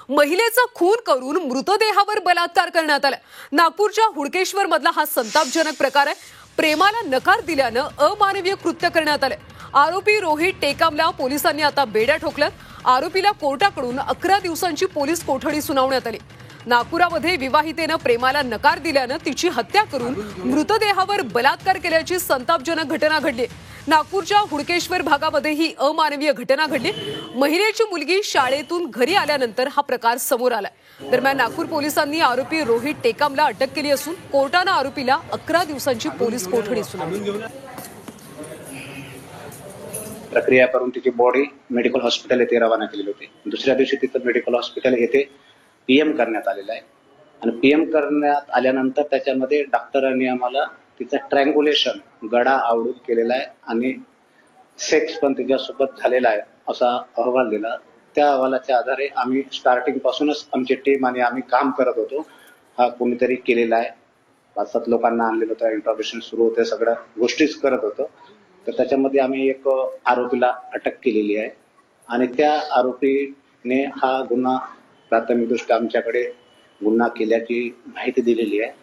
महिलेचा खून करून मृतदेहावर बलात्कार करण्यात आला। नागपूरच्या हुडकेश्वर मधला हा संतापजनक प्रकार आहे। प्रेमाला नकार दिल्यानं अमानवीय कृत्य करण्यात आले। आरोपी रोहित टेकामला पोलिसांनी आता बेड्या ठोकल्यात। आरोपीला कोर्टाकडून 11 दिवसांची पोलीस कोठडी सुनावण्यात आली। नागपुरामध्ये विवाहितेनं प्रेमाला नकार दिल्यानं तिची हत्या करून मृतदेहावर बलात्कार केल्याची संतापजनक घटना घडली। नागपूरच्या हुडकेश्वर भागामध्ये ही अमानवीय घटना घडली। महिलेची मुलगी शाळेतून घरी आल्यानंतर हा प्रकार समोर आला। दरम्यान नागपूर पोलिसांनी आरोपी रोहित टेकामला अटक केली असून कोर्टानं आरोपीला 11 दिवसांची पोलीस कोठडी सुनावली। प्रक्रिया करून तिची बॉडी मेडिकल हॉस्पिटल येथे रवाना केली होती। दुसऱ्या दिवशी तिथं मेडिकल हॉस्पिटल येथे पीएम करण्यात आलेला आहे आणि पीएम करण्यात आल्यानंतर त्याच्यामध्ये डॉक्टरांनी आम्हाला तिचा ट्रँग्युलेशन गळा आवळून केलेला आहे आणि सेक्स पण तिच्यासोबत झालेला आहे असा अहवाल दिला। त्या अहवालाच्या आधारे आम्ही स्टार्टिंग पासूनच आमची टीम आणि आम्ही काम करत होतो। हा कोणीतरी केलेला आहे। 5-7 लोकांना आणलेलं होतं, इंट्रोगेशन सुरू होते, सगळ्या गोष्टीच करत होतो। तर त्याच्यामध्ये आम्ही एक आरोपीला अटक केलेली आहे आणि त्या आरोपीने हा गुन्हा प्राथमिकदृष्ट्या आमच्याकडे गुन्हा केल्याची माहिती दिलेली आहे।